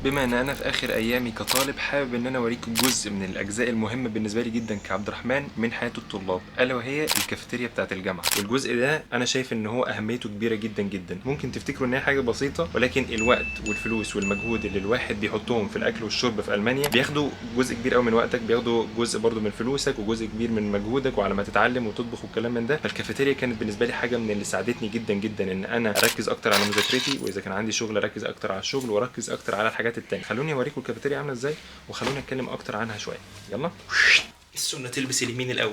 بما ان انا في اخر ايامي كطالب، حابب ان انا اوريكم جزء من الاجزاء المهمه بالنسبه لي جدا كعبد الرحمن من حياه الطلاب، الا وهي الكافيتيريا بتاعه الجامعه. والجزء ده انا شايف ان هو اهميته كبيره جدا جدا. ممكن تفتكروا ان هي حاجه بسيطه، ولكن الوقت والفلوس والمجهود اللي الواحد بيحطهم في الاكل والشرب في المانيا بياخدوا جزء كبير قوي من وقتك، بياخدوا جزء برضو من فلوسك وجزء كبير من مجهودك، وعلى ما تتعلم وتطبخ والكلام من ده. فالكافيتيريا كانت بالنسبه لي حاجه من اللي ساعدتني جدا جدا ان انا اركز اكتر على مذاكرتي، واذا كان عندي شغل اركز اكتر على الشغل واركز اكتر على الحاجات التانية. خلوني اوريكم الكافيتيريا عامله ازاي، وخلوني اتكلم اكتر عنها شويه. يلا. السنه تلبس اليمين الاول.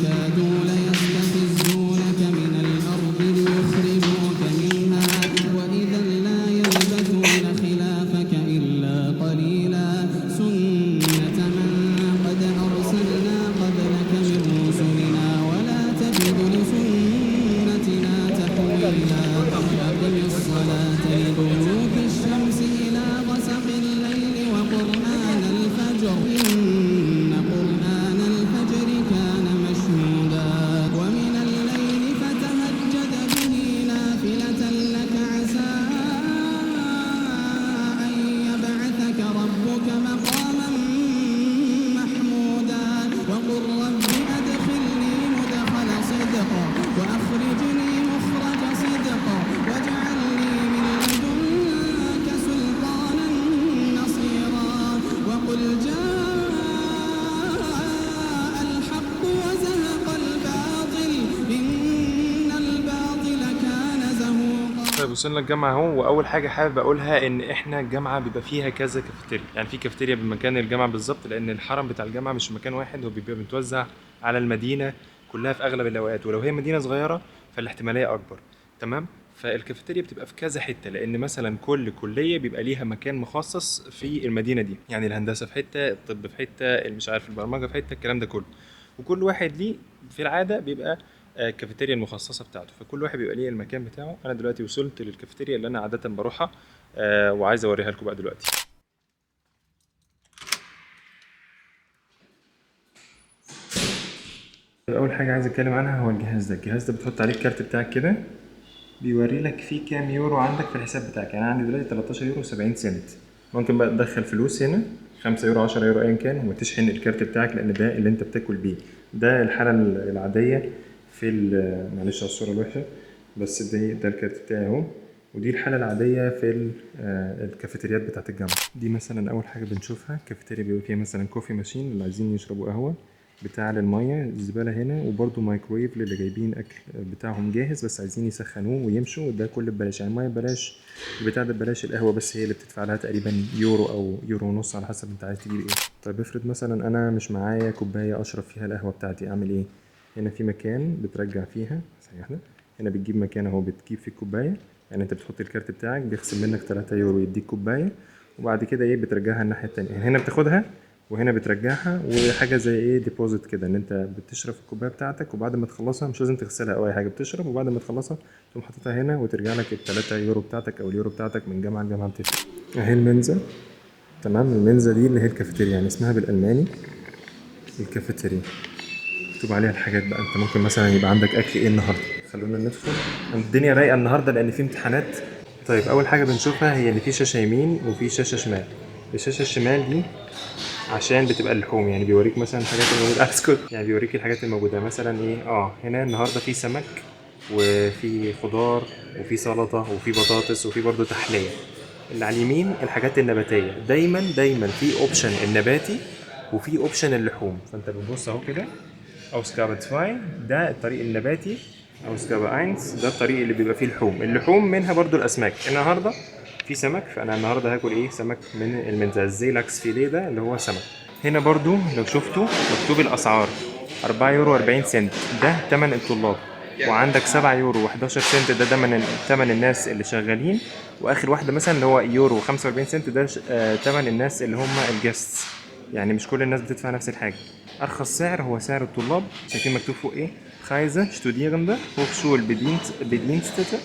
كادوا ليستفزونك من الأرض ليخرجوك منها وإذا لا يلبثون خلافك إلا قليلا سنة من قد أرسلنا قبلك من رسلنا ولا تجد لسنتنا تحويلا أقم الصلاة لدلوك الشمس إلى غسق الليل وقرآن الفجر إن قرآن الفجر كان مشهودا ومن الليل فتهجد به نافلة لك عسى أن يبعثك ربك مقاما محمودا وقل رب أدخلني مدخل صدق وأخرجني مخرج صدق واجعل لي من لدنك سلطانا نصيرا وقل جاء الحق وزهق الباطل إن الباطل كان زهوقا. طيب وصلنا الجامعه اهو، واول حاجه حابب اقولها ان احنا الجامعه بيبقى فيها كذا كافيتيريا. يعني في كافيتيريا بمكان الجامعه بالظبط، لان الحرم بتاع الجامعه مش في مكان واحد، هو بيبقى متوزع على المدينه كلها في اغلب الاوقات، ولو هي مدينه صغيره فالاحتماليه اكبر. تمام. فالكافيتيريا بتبقى في كذا حته، لان مثلا كل كليه بيبقى ليها مكان مخصص في المدينه دي. يعني الهندسه في حته، الطب في حته، مش عارف البرمجه في حته، الكلام ده كله. وكل واحد ليه في العاده بيبقى الكافيتيريا المخصصه بتاعته، فكل واحد بيبقى ليه المكان بتاعه. انا دلوقتي وصلت للكافيتيريا اللي انا عاده بروحها، وعايز اوريها لكم بقى دلوقتي. اول حاجه عايز اتكلم عنها هو الجهاز ده بتحط عليه الكارت بتاعك كده، بيوري لك فيه كام يورو عندك في الحساب بتاعك. يعني انا عندي دلوقتي 13 يورو 70 سنت. ممكن بقى تدخل فلوس هنا 5 يورو 10 يورو ايا كان، وتشحن الكارت بتاعك، لان ده اللي انت بتاكل بيه. ده الحاله العاديه في معلش على الصوره الوحشه، بس ده الكارت بتاعي اهو. ودي الحالة العادية في الكافيتريات بتاعة الجامعة. دي مثلا أول حاجة بنشوفها، كافيتيريا بيبقى فيها مثلا كوفي ماشين اللي عايزين يشربوا قهوة، بتاع للمية، الزبالة هنا، وبرده مايكرويف للي جايبين أكل بتاعهم جاهز بس عايزين يسخنوه ويمشوا. ده كله ببلاش، يعني المية ببلاش، البتاع ده ببلاش، القهوة بس هي اللي بتدفع لها تقريبا يورو أو يورو ونص على حسب أنت عايز تجيب إيه. طيب افرض مثلا أنا مش معايا كوباية أشرب فيها القهوة بتاعتي، أعمل إيه؟ هنا في مكان بترجع فيها، ثانية واحدة، هنا بتجيب مكان اهو بتجيب فيه الكوبايه. يعني انت بتحط الكارت بتاعك بيخصم منك 3 يورو يديك كوبايه، وبعد كده ايه بترجعها الناحيه التانية. يعني هنا بتاخدها وهنا بترجعها، وحاجه زي ايه ديبوزيت كده، ان انت بتشرب الكوبايه بتاعتك وبعد ما تخلصها مش لازم تغسلها او اي حاجه، بتشرب وبعد ما تخلصها تقوم حاططها هنا وترجع لك ال 3 يورو بتاعتك او اليورو بتاعتك من جامعه لجامعه بتفرق. اهي المنزل. تمام. المنزل دي اللي هي الكافيتيريا، يعني اسمها بالالماني الكافيتيريا، مكتوب عليها الحاجات بقى. انت ممكن مثلا يبقى عندك اكل ايه النهارده. خلونا ندخل. الدنيا رايقه النهارده لان في امتحانات. طيب اول حاجه بنشوفها هي اللي في شاشه يمين وفي شاشه شمال. الشاشه الشمال دي عشان بتبقى اللحوم، يعني بيوريك مثلا الحاجات الموجوده. اسكت. يعني بيوريك الحاجات الموجوده مثلا ايه. هنا النهارده في سمك وفي خضار وفي سلطه وفي بطاطس وفي برضه تحليه. اللي على اليمين الحاجات النباتيه، دايما دايما في اوبشن النباتي وفي اوبشن اللحوم. فانت بتبص اهو كده، اوسكابا 2 ده الطريق النباتي، اوسكابا 1 ده الطريق اللي بيبقى فيه اللحوم منها برضو الاسماك. النهارده في سمك، فانا النهارده هاكل ايه؟ سمك من المنزل، الزيلاكس فيليه ده اللي هو سمك. هنا برضو لو شفتوا مكتوب الاسعار، 4 يورو 40 سنت ده تمن الطلاب، وعندك 7 يورو و11 سنت ده تمن الناس اللي شغالين، واخر واحده مثلا اللي هو يورو 45 سنت ده تمن الناس اللي هم الجاستس. يعني مش كل الناس بتدفع نفس الحاجه. ارخص سعر هو سعر الطلاب، شايفين مكتوب فوق ايه؟ Preise Studierende Hochschulbedienstete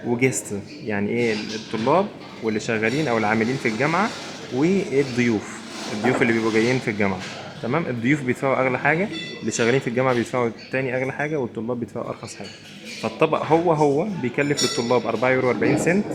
وجيست، يعني ايه الطلاب واللي شغالين او العاملين في الجامعه الضيوف اللي بيبقوا جايين في الجامعه. تمام. الضيوف بيدفعوا اغلى حاجه، اللي شغالين في الجامعه بيدفعوا تاني اغلى حاجه، والطلاب بيدفعوا ارخص حاجه. فالطبق هو بيكلف للطلاب 4 يورو 40 سنت،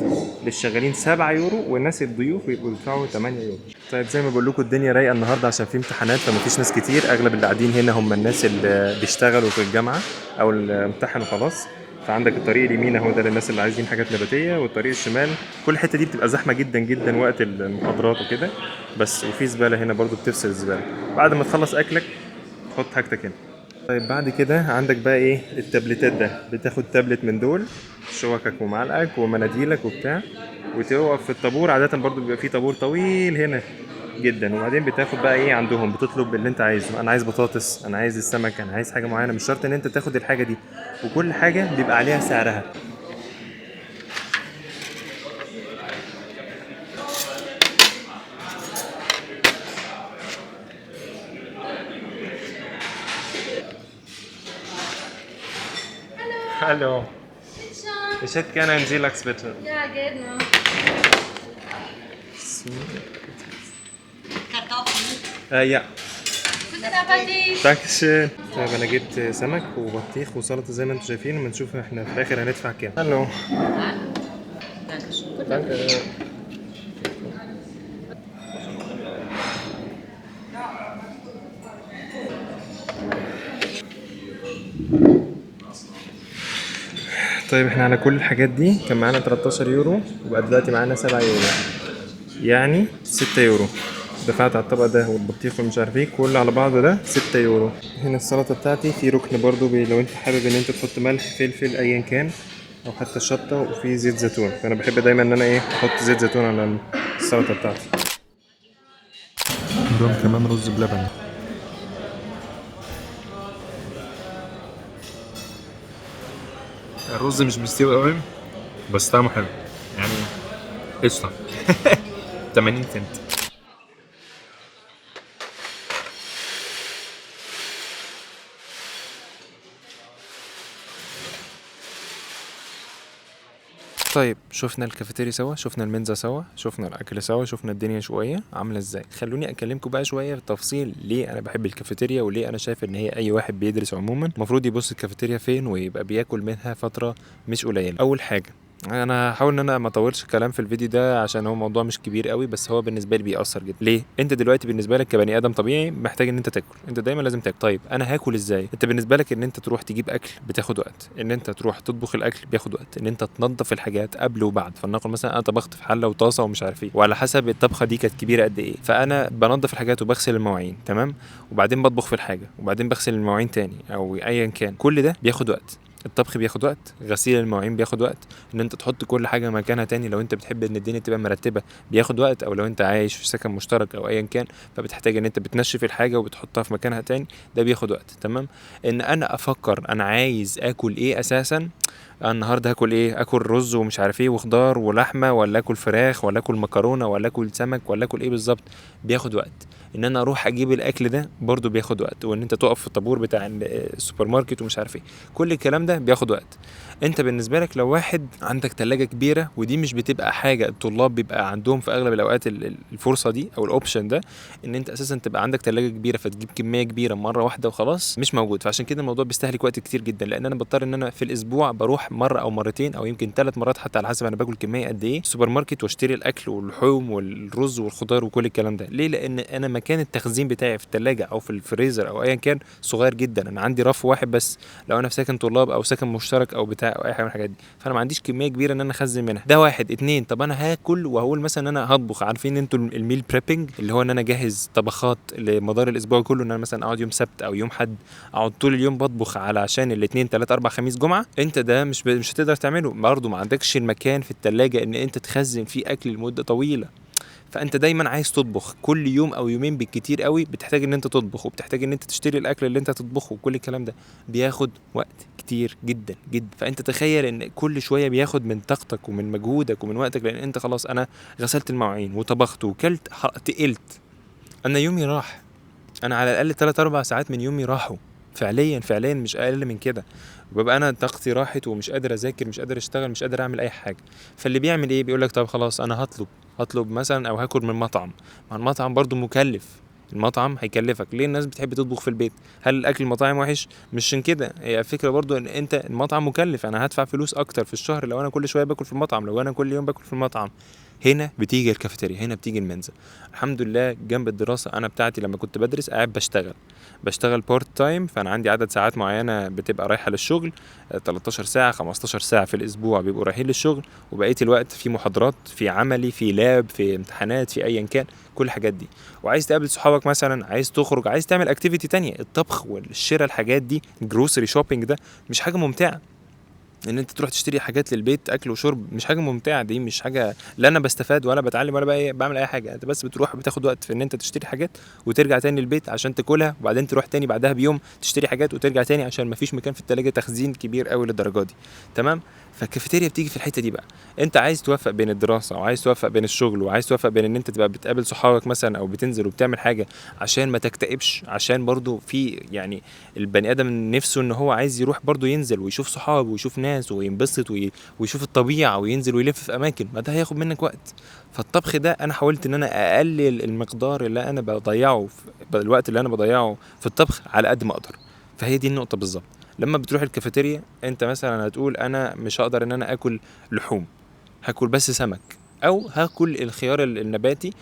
للشغالين 7 يورو، والناس الضيوف بيبقوا يدفعوا 8 يورو. طيب زي ما بقول لكم الدنيا رايقه النهارده عشان في امتحانات، فمفيش ناس كتير. اغلب اللي قاعدين هنا هم الناس اللي بيشتغلوا في الجامعه او اللي امتحنوا خلاص. فعندك الطريق اليمين اهو ده للناس اللي عايزين حاجات نباتيه، والطريق الشمال كل الحته دي بتبقى زحمه جدا جدا وقت المحاضرات وكده. بس وفي زباله هنا برضو بتفصل الزباله. بعد ما تخلص اكلك تحط حاجتك هنا. طيب بعد كده عندك بقى ايه التابلتات ده، بتاخد تابلت من دول، شوكك ومعلقك ومناديلك وبتاع، وتقف في الطابور. عادة برضو بيبقى في طابور طويل هنا جدا، وبعدين بتاخد بقى ايه عندهم، بتطلب اللي انت عايزه. انا عايز بطاطس، انا عايز السمك، انا عايز حاجة معينة. مش شرط ان انت تاخد الحاجة دي، وكل حاجة بيبقى عليها سعرها. Hallo. Ich hätte gerne einen Seelachs bitte. Ja, geht noch. Kartoffeln. Ja. Guten Appetit. Dankeschön. طيب انا جبت سمك وبطيخ وسلطه زي ما انتم شايفين، وبنشوف احنا في الاخر هندفع كام. هلو. Danke. طيب احنا على كل الحاجات دي كان معانا 13 يورو، وبقى دلوقتي معانا 7 يورو، يعني 6 يورو. دفعت على الطبق ده والبطيخ ومش عارف ايه كله على بعضه ده 6 يورو. هنا السلطه بتاعتي في ركن برضو لو انت حابب ان انت تحط ملح فلفل ايا كان، او حتى شطه، وفي زيت زيتون. فانا بحب دايما ان انا ايه احط زيت زيتون على السلطه بتاعتي. عندهم كمان رز بلبن. الرز مش مستوي قوي بس طعمه حلو يعني، قشطه. 80 سنت. طيب شفنا الكافيتيريا سوا، شفنا المنزه سوا، شفنا الاكل سوا، شفنا الدنيا شويه عامله ازاي. خلوني اكلمكم بقى شويه في تفصيل ليه انا بحب الكافيتيريا، وليه انا شايف ان هي اي واحد بيدرس عموما المفروض يبص الكافيتيريا فين ويبقى بياكل منها فتره مش قليله. اول حاجه، انا هحاول ان انا ما اطولش الكلام في الفيديو ده عشان هو موضوع مش كبير قوي، بس هو بالنسبه لي بيأثر جدا. ليه؟ انت دلوقتي بالنسبه لك كبني ادم طبيعي محتاج ان انت تاكل، انت دايما لازم تاكل. طيب انا هاكل ازاي؟ انت بالنسبه لك ان انت تروح تجيب اكل بتاخد وقت، ان انت تروح تطبخ الاكل بياخد وقت، ان انت تنظف الحاجات قبل وبعد. فلنقل مثلا انا طبخت في حله وطاسه ومش عارف ايه، وعلى حسب الطبخه دي كانت كبيره قد ايه، فانا بنظف الحاجات وبغسل المواعين تمام، وبعدين بطبخ في الحاجه، وبعدين بغسل المواعين تاني او ايا كان. كل ده بياخد وقت. الطبخ بياخد وقت، غسيل المواعين بياخد وقت، ان انت تحط كل حاجه مكانها تاني لو انت بتحب ان الدنيا تبقى مرتبه بياخد وقت، او لو انت عايش في سكن مشترك او ايا كان فبتحتاج ان انت بتنشف الحاجه وبتحطها في مكانها تاني، ده بياخد وقت تمام. ان انا افكر انا عايز اكل ايه اساسا، النهارده هاكل ايه، اكل رز ومش عارف ايه وخضار ولحمه، ولا اكل فراخ، ولا اكل مكرونه، ولا اكل سمك، ولا اكل ايه بالظبط، بياخد وقت. ان انا اروح اجيب الاكل ده برضو بياخد وقت، وان انت تقف في الطابور بتاع السوبر ماركت ومش عارف ايه، كل الكلام ده بياخد وقت. انت بالنسبه لك لو واحد عندك تلاجة كبيره، ودي مش بتبقى حاجه الطلاب بيبقى عندهم في اغلب الاوقات الفرصه دي او الاوبشن ده، ان انت اساسا تبقى عندك تلاجة كبيره فتجيب كميه كبيره مره واحده وخلاص، مش موجود. فعشان كده الموضوع بيستهلك وقت كتير جدا، لان انا بضطر ان انا في الاسبوع بروح مره او مرتين او يمكن 3 مرات حتى على حسب انا باكل كميه قد ايه سوبر ماركت، واشتري الاكل واللحوم والرز والخضار وكل الكلام ده. ليه؟ لان انا مكان التخزين بتاعي في الثلاجه او في الفريزر او ايا كان صغير جدا. انا عندي رف واحد بس لو انا في سكن طلاب او سكن مشترك او بتاع او اي حاجه من الحاجات دي، فانا ما عنديش كميه كبيره ان انا اخزن منها. ده واحد. اتنين، طب انا هاكل وهقول مثلا ان انا هطبخ. عارفين انتوا الميل بريبنج اللي هو ان انا اجهز طبخات لمدار الاسبوع كله، ان انا مثلا اقعد يوم سبت او يوم حد اقعد طول اليوم بطبخ علشان الاثنين 3 4 خميس جمعه، انت ده مش هتقدر تعمله. برضه ما عندكش المكان في الثلاجه ان انت تخزن فيه اكل لمده طويله، فانت دايما عايز تطبخ كل يوم او يومين بالكتير قوي، بتحتاج ان انت تطبخ وبتحتاج ان انت تشتري الاكل اللي انت تطبخه، وكل الكلام ده بياخد وقت كتير جدا جدا. فانت تخيل ان كل شويه بياخد من طاقتك ومن مجهودك ومن وقتك، لان انت خلاص انا غسلت المواعين وطبخت وكلت تقلت، انا يومي راح، انا على الاقل 3 4 ساعات من يومي راحوا فعليا مش اقل من كده، وببقى انا طاقتي راحت ومش قادر اذاكر، مش قادر اشتغل، مش قادر اعمل اي حاجه. فاللي بيعمل ايه، بيقول لك طب خلاص انا هطلب مثلا او هاكل من مطعم. مع المطعم برضو مكلف، المطعم هيكلفك. ليه الناس بتحب تطبخ في البيت؟ هل الاكل المطاعم وحش؟ مش عشان كده، هي الفكره برضو ان انت المطعم مكلف، انا هدفع فلوس اكتر في الشهر لو انا كل شويه باكل في المطعم، لو انا كل يوم باكل في المطعم. هنا بتيجي الكافيتيريا، هنا بتيجي المنزل. الحمد لله جنب الدراسه انا بتاعتي لما كنت بدرس قاعد بشتغل بارت تايم، فانا عندي عدد ساعات معينه بتبقى رايحه للشغل، 13 ساعه 15 ساعه في الاسبوع بيبقوا رايحين للشغل، وبقيه الوقت في محاضرات، في عملي، في لاب، في امتحانات، في ايا كان كل الحاجات دي. وعايز تقابل صحابك مثلا، عايز تخرج، عايز تعمل اكتيفيتي تانية، الطبخ والشراء الحاجات دي، الجروسري شوبينج ده مش حاجه ممتعه. ان انت تروح تشتري حاجات للبيت اكل وشرب مش حاجه ممتعه، دي مش حاجه لا انا بستفاد ولا بتعلم ولا بقى بعمل اي حاجه. انت بس بتروح بتاخد وقت في ان انت تشتري حاجات وترجع تاني البيت عشان تاكلها، وبعدين تروح تاني بعدها بيوم تشتري حاجات وترجع تاني عشان مفيش مكان في التلاجة تخزين كبير قوي للدرجه دي. تمام. فالكافيتيريا بتيجي في الحته دي بقى، انت عايز توفق بين الدراسه وعايز توفق بين الشغل وعايز توفق بين ان انت تبقى بتقابل صحابك مثلا او بتنزل وبتعمل حاجه عشان ما تكتئبش، عشان برضو في يعني البني ادم نفسه ان هو عايز يروح برضو ينزل ويشوف صحابه ويشوف ناس وينبسط ويشوف الطبيعه وينزل ويلف في اماكن، ما ده هياخد منك وقت. فالطبخ ده انا حاولت ان انا اقلل المقدار اللي انا بضيعه الوقت اللي انا بضيعه في الطبخ على قد ما اقدر. فهي دي النقطه بالظبط. لما بتروح الكافيتيريا انت مثلا هتقول انا مش هقدر ان انا اكل لحوم، هاكل بس سمك، او هاكل الخيار النباتي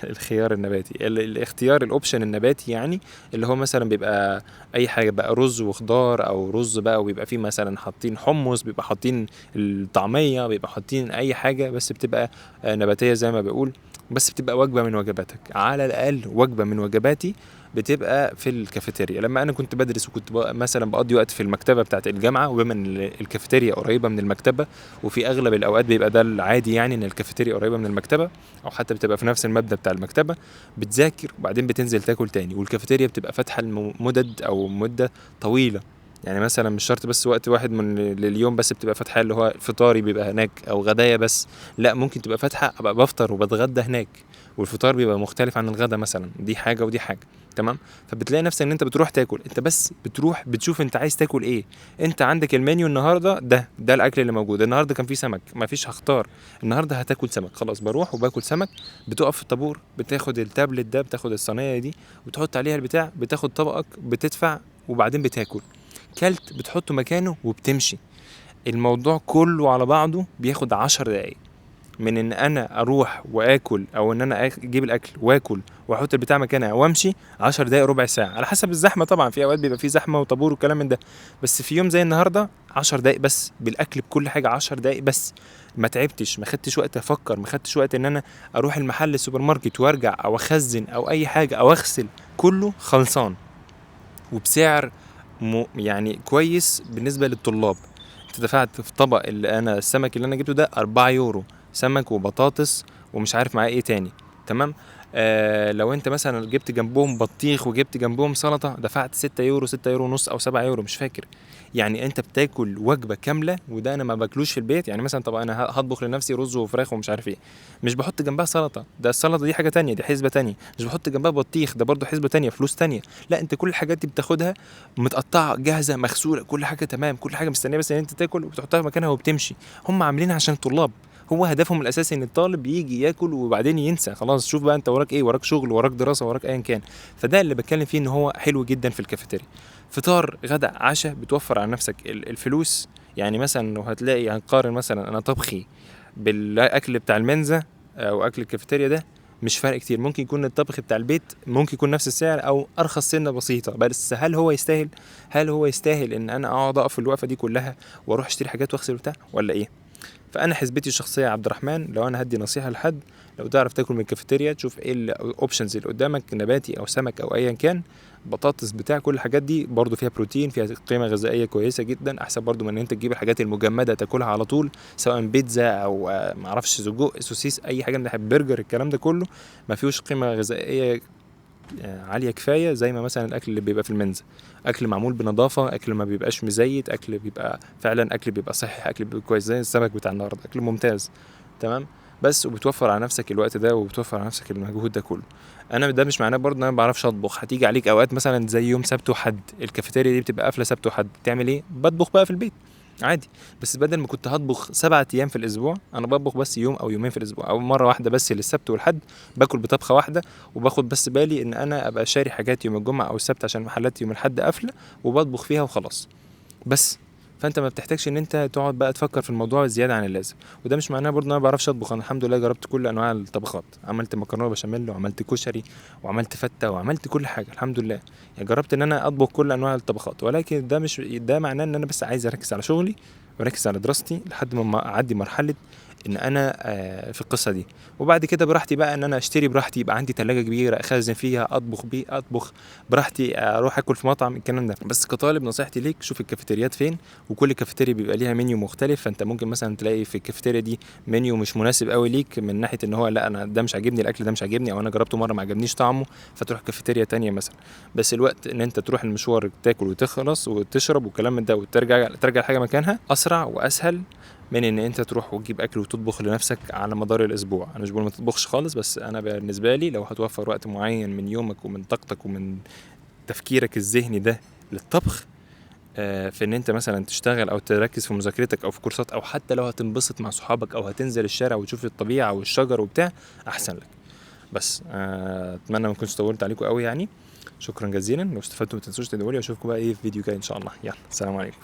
الخيار النباتي الاختيار الاوبشن النباتي، يعني اللي هو مثلا بيبقى اي حاجه بقى، رز وخضار او رز بقى، وبيبقى فيه مثلا حاطين حمص، بيبقى حاطين الطعميه، بيبقى حاطين اي حاجه بس بتبقى نباتيه زي ما بقول، بس بتبقى وجبه من وجباتك، على الاقل وجبه من وجباتي بتبقى في الكافيتيريا. لما انا كنت بدرس وكنت مثلا بقضي وقت في المكتبه بتاعه الجامعه، وبما ان الكافيتيريا قريبه من المكتبه، وفي اغلب الاوقات بيبقى ده العادي يعني ان الكافيتيريا قريبه من المكتبه، او حتى بتبقى في نفس المبنى بتاع المكتبه، بتذاكر وبعدين بتنزل تاكل تاني. والكافيتيريا بتبقى فاتحه مدد او مده طويله، يعني مثلا مش شرط بس وقت واحد من لليوم بس بتبقى فاتحه اللي هو فطاري بيبقى هناك او غدايا بس، لا ممكن تبقى فاتحه ابقى بفطر وبتغدى هناك، والفطار بيبقى مختلف عن الغدا مثلا، دي حاجه ودي حاجه. تمام. فبتلاقي نفسك ان انت بتروح تاكل، انت بس بتروح بتشوف انت عايز تاكل ايه، انت عندك المنيو النهارده ده الاكل اللي موجود النهارده، كان فيه سمك ما فيش هختار النهارده هتاكل سمك، خلاص بروح وباكل سمك. بتقف في الطابور، بتاخد التابلت ده، بتاخد الصينيه دي وتحط عليها البتاع، بتاخد طبقك بتدفع وبعدين بتاكل، كلت بتحطه مكانه وبتمشي. الموضوع كله على بعضه بياخد 10 دقايق، من ان انا اروح واكل او ان انا اجيب الاكل واكل واحط البتاع مكانها وامشي، 10 دقايق ربع ساعه على حسب الزحمه طبعا، في اوقات بيبقى في زحمه وطابور وكلام من ده، بس في يوم زي النهارده 10 دقايق بس بالاكل بكل حاجه، 10 دقايق بس، ما تعبتش، ما خدتش وقت افكر، ما خدتش وقت ان انا اروح المحل السوبر ماركت وارجع او اخزن او اي حاجه او اغسل، كله خلصان وبسعر يعني كويس بالنسبه للطلاب. انت دفعت في طبق اللي انا السمك اللي انا جبته ده 4 يورو، سمك وبطاطس ومش عارف معاه ايه تاني. تمام. لو انت مثلا جبت جنبهم بطيخ وجبت جنبهم سلطه دفعت 6 يورو، 6 يورو ونص او 7 يورو مش فاكر. يعني انت بتاكل وجبه كامله، وده انا ما باكلوش في البيت. يعني مثلا طبعا انا هطبخ لنفسي رز وفراخ ومش عارف ايه، مش بحط جنبها سلطه، ده السلطه دي حاجه تانية، دي حسبه تانية، مش بحط جنبها بطيخ، ده برضو حسبه تانية فلوس تانية. لا انت كل الحاجات دي بتاخدها متقطعه جاهزه مغسوله، كل حاجه تمام، كل حاجه مستنيه بس ان انت تاكل وبتحطها مكانها وبتمشي. هم عاملينها عشان الطلاب، هو هدفهم الاساسي ان الطالب يجي ياكل وبعدين ينسى، خلاص شوف بقى انت وراك ايه، وراك شغل وراك دراسه وراك ايا كان. فده اللي بتكلم فيه ان هو حلو جدا في الكافيتيريا، فطار غدا عشاء، بتوفر على نفسك الفلوس. يعني مثلا لو هتلاقي هنقارن مثلا انا طبخي بالاكل بتاع المنزه او اكل الكافيتيريا ده، مش فرق كتير، ممكن يكون الطبخ بتاع البيت ممكن يكون نفس السعر او ارخص سنه بسيطه، بس هل هو يستاهل؟ هل هو يستاهل ان انا اقعد اقف الوقفه دي كلها واروح اشتري حاجات واغسل بتاع ولا ايه؟ فانا حسبتي الشخصيه عبد الرحمن، لو انا هدي نصيحه لحد، لو تعرف تاكل من الكافيتيريا تشوف ايه الاوبشنز اللي قدامك، نباتي او سمك او ايا كان، بطاطس بتاع، كل الحاجات دي برضو فيها بروتين، فيها قيمه غذائيه كويسه جدا، احسن برضو من ان انت تجيب الحاجات المجمده تاكلها على طول، سواء بيتزا او معرفش سجق سوسيس اي حاجه من الحاجات، برجر، الكلام ده كله ما فيهوش قيمه غذائيه عاليه كفايه زي ما مثلا الاكل اللي بيبقى في المنزل، اكل معمول بنظافه، اكل ما بيبقاش مزيت، اكل بيبقى فعلا اكل بيبقى صحي، اكل بيبقى كويس زي السمك بتاع النهارده، اكل ممتاز. تمام. بس وبتوفر على نفسك الوقت ده وبتوفر على نفسك المجهود ده كله. انا ده مش معناه برضه ان انا ما بعرفش اطبخ، هتيجي عليك اوقات مثلا زي يوم سبت وحد الكافيتيريا دي بتبقى قافله سبت وحد، تعمل ايه؟ بطبخ بقى في البيت. عادي. بس بدل ما كنت هطبخ 7 ايام في الاسبوع، انا بطبخ بس يوم او يومين في الاسبوع، او مره واحده بس للسبت والحد، باكل بطبخه واحده، وباخد بس بالي ان انا ابقى شاري حاجات يوم الجمعه او السبت عشان محلات يوم الحد قافله، وبطبخ فيها وخلاص بس. فانت ما بتحتاجش ان انت تقعد بقى تفكر في الموضوع زياده عن اللازم. وده مش معناه برضه ان انا ما بعرفش اطبخ، انا الحمد لله جربت كل انواع الطبخات، عملت مكرونه بشاميل وعملت كشري وعملت فته وعملت كل حاجه الحمد لله. يعني جربت ان انا اطبخ كل انواع الطبخات، ولكن ده مش ده معناه ان انا بس عايز اركز على شغلي واركز على دراستي لحد ما اعدي مرحله ان انا في القصه دي. وبعد كده براحتي بقى ان انا اشتري براحتي، يبقى عندي تلاجة كبيره اخزن فيها، اطبخ براحتي، اروح اكل في مطعم، الكلام ده. بس كطالب نصيحتي ليك، شوف الكافيتريات فين، وكل كافيتيريا بيبقى ليها منيو مختلف. فانت ممكن مثلا تلاقي في الكافيتيريا دي منيو مش مناسب قوي ليك، من ناحيه ان هو لا انا ده مش عاجبني، الاكل ده مش عاجبني، او انا جربته مره ما عجبنيش طعمه، فتروح كافيتيريا تانية مثلا. بس الوقت ان انت تروح المشوار تاكل وتخلص وتشرب والكلام من ده ترجع الحاجه مكانها اسرع واسهل من ان انت تروح وتجيب اكل وتطبخ لنفسك على مدار الاسبوع. انا مش بقول ما تطبخش خالص، بس انا بالنسبه لي لو هتوفر وقت معين من يومك ومن طاقتك ومن تفكيرك الذهني ده للطبخ، في ان انت مثلا تشتغل او تركز في مذاكرتك او في كورسات، او حتى لو هتنبسط مع صحابك او هتنزل الشارع وتشوف الطبيعه والشجر وبتاع، احسن لك. بس اتمنى ما كنتش طولت عليكم قوي يعني. شكرا جزيلا، لو استفدتوا ما تنسوش تدعوا لي، واشوفكم بقى ايه في فيديو جاي ان شاء الله. يلا سلام عليكم.